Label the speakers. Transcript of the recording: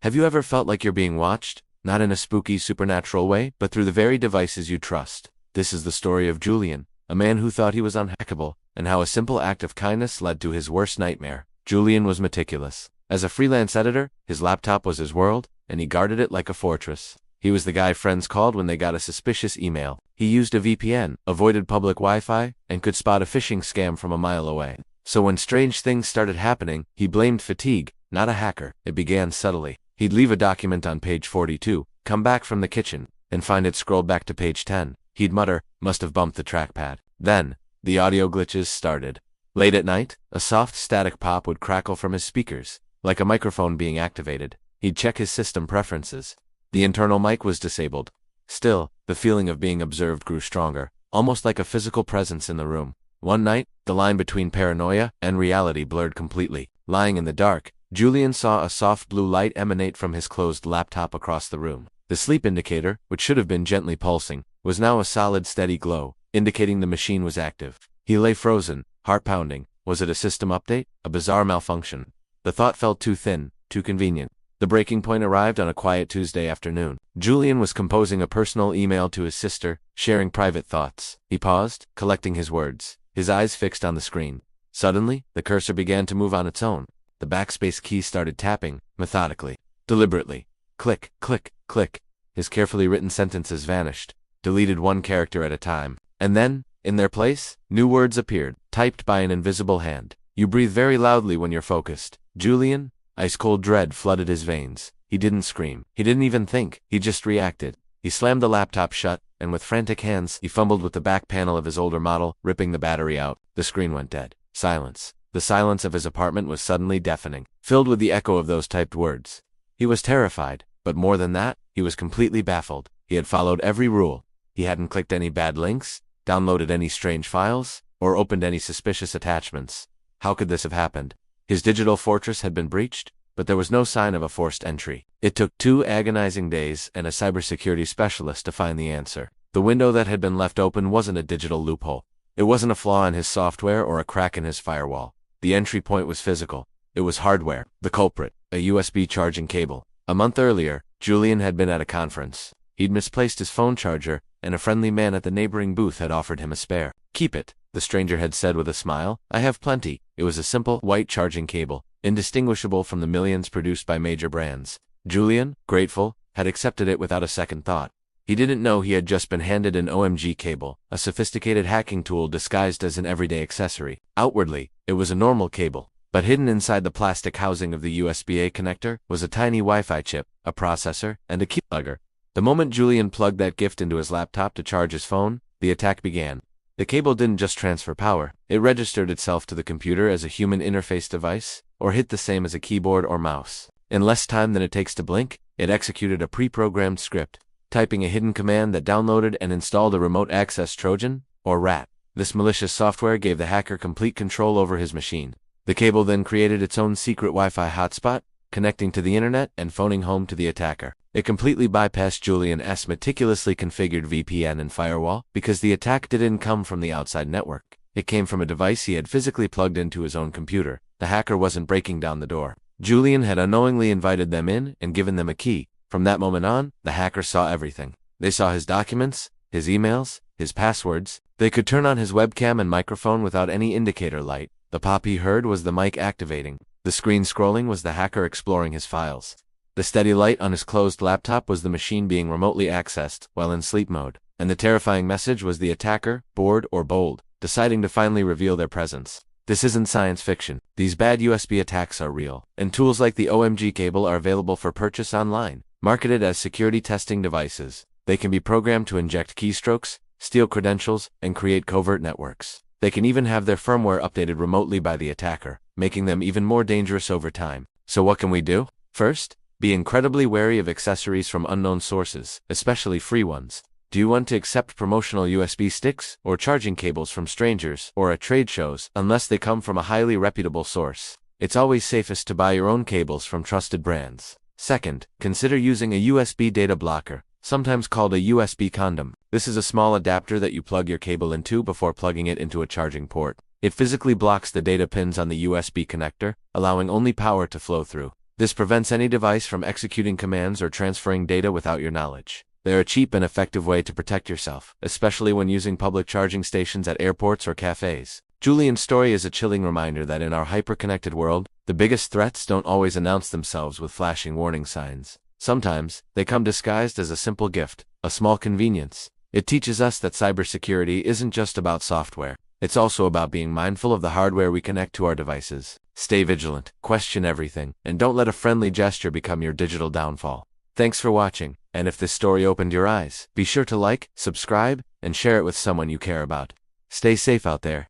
Speaker 1: Have you ever felt like you're being watched? Not in a spooky, supernatural way, but through the very devices you trust. This is the story of Julian, a man who thought he was unhackable, and how a simple act of kindness led to his worst nightmare. Julian was meticulous. As a freelance editor, his laptop was his world, and he guarded it like a fortress. He was the guy friends called when they got a suspicious email. He used a VPN, avoided public Wi-Fi, and could spot a phishing scam from a mile away. So when strange things started happening, he blamed fatigue, not a hacker. It began subtly. He'd leave a document on page 42, come back from the kitchen, and find it scrolled back to page 10. He'd mutter, "Must have bumped the trackpad." Then, the audio glitches started. Late at night, a soft static pop would crackle from his speakers, like a microphone being activated. He'd check his system preferences. The internal mic was disabled. Still, the feeling of being observed grew stronger, almost like a physical presence in the room. One night, the line between paranoia and reality blurred completely. Lying in the dark, Julian saw a soft blue light emanate from his closed laptop across the room. The sleep indicator, which should have been gently pulsing, was now a solid, steady glow, indicating the machine was active. He lay frozen, heart pounding. Was it a system update? A bizarre malfunction? The thought felt too thin, too convenient. The breaking point arrived on a quiet Tuesday afternoon. Julian was composing a personal email to his sister, sharing private thoughts. He paused, collecting his words, his eyes fixed on the screen. Suddenly, the cursor began to move on its own. The backspace key started tapping, methodically, deliberately. Click, click, click. His carefully written sentences vanished, deleted one character at a time. And then, in their place, new words appeared, typed by an invisible hand. You breathe very loudly when you're focused. Julian? Ice-cold dread flooded his veins. He didn't scream. He didn't even think. He just reacted. He slammed the laptop shut, and with frantic hands, he fumbled with the back panel of his older model, ripping the battery out. The screen went dead. Silence. The silence of his apartment was suddenly deafening, filled with the echo of those typed words. He was terrified, but more than that, he was completely baffled. He had followed every rule. He hadn't clicked any bad links, downloaded any strange files, or opened any suspicious attachments. How could this have happened? His digital fortress had been breached, but there was no sign of a forced entry. It took 2 agonizing days and a cybersecurity specialist to find the answer. The window that had been left open wasn't a digital loophole. It wasn't a flaw in his software or a crack in his firewall. The entry point was physical. It was hardware. The culprit, a USB charging cable. A month earlier, Julian had been at a conference. He'd misplaced his phone charger, and a friendly man at the neighboring booth had offered him a spare. "Keep it," the stranger had said with a smile. "I have plenty." It was a simple, white charging cable, indistinguishable from the millions produced by major brands. Julian, grateful, had accepted it without a second thought. He didn't know he had just been handed an OMG cable, a sophisticated hacking tool disguised as an everyday accessory. Outwardly, it was a normal cable, but hidden inside the plastic housing of the USB-A connector was a tiny Wi-Fi chip, a processor, and a keylogger. The moment Julian plugged that gift into his laptop to charge his phone, the attack began. The cable didn't just transfer power, it registered itself to the computer as a human interface device, or hit the same as a keyboard or mouse. In less time than it takes to blink, it executed a pre-programmed script, typing a hidden command that downloaded and installed a remote access Trojan, or RAT. This malicious software gave the hacker complete control over his machine. The cable then created its own secret Wi-Fi hotspot, connecting to the internet and phoning home to the attacker. It completely bypassed Julian's meticulously configured VPN and firewall because the attack didn't come from the outside network. It came from a device he had physically plugged into his own computer. The hacker wasn't breaking down the door. Julian had unknowingly invited them in and given them a key. From that moment on, the hacker saw everything. They saw his documents, his emails, his passwords. They could turn on his webcam and microphone without any indicator light. The pop he heard was the mic activating. The screen scrolling was the hacker exploring his files. The steady light on his closed laptop was the machine being remotely accessed while in sleep mode. And the terrifying message was the attacker, bored or bold, deciding to finally reveal their presence. This isn't science fiction. These bad USB attacks are real. And tools like the OMG cable are available for purchase online. Marketed as security testing devices, they can be programmed to inject keystrokes, steal credentials, and create covert networks. They can even have their firmware updated remotely by the attacker, making them even more dangerous over time. So what can we do? First, be incredibly wary of accessories from unknown sources, especially free ones. Do you want to accept promotional USB sticks or charging cables from strangers or at trade shows unless they come from a highly reputable source? It's always safest to buy your own cables from trusted brands. Second, consider using a USB data blocker, sometimes called a USB condom. This is a small adapter that you plug your cable into before plugging it into a charging port. It physically blocks the data pins on the USB connector, allowing only power to flow through. This prevents any device from executing commands or transferring data without your knowledge. They're a cheap and effective way to protect yourself, especially when using public charging stations at airports or cafes. Julian's story is a chilling reminder that in our hyper-connected world, the biggest threats don't always announce themselves with flashing warning signs. Sometimes, they come disguised as a simple gift, a small convenience. It teaches us that cybersecurity isn't just about software. It's also about being mindful of the hardware we connect to our devices. Stay vigilant, question everything, and don't let a friendly gesture become your digital downfall. Thanks for watching, and if this story opened your eyes, be sure to like, subscribe, and share it with someone you care about. Stay safe out there.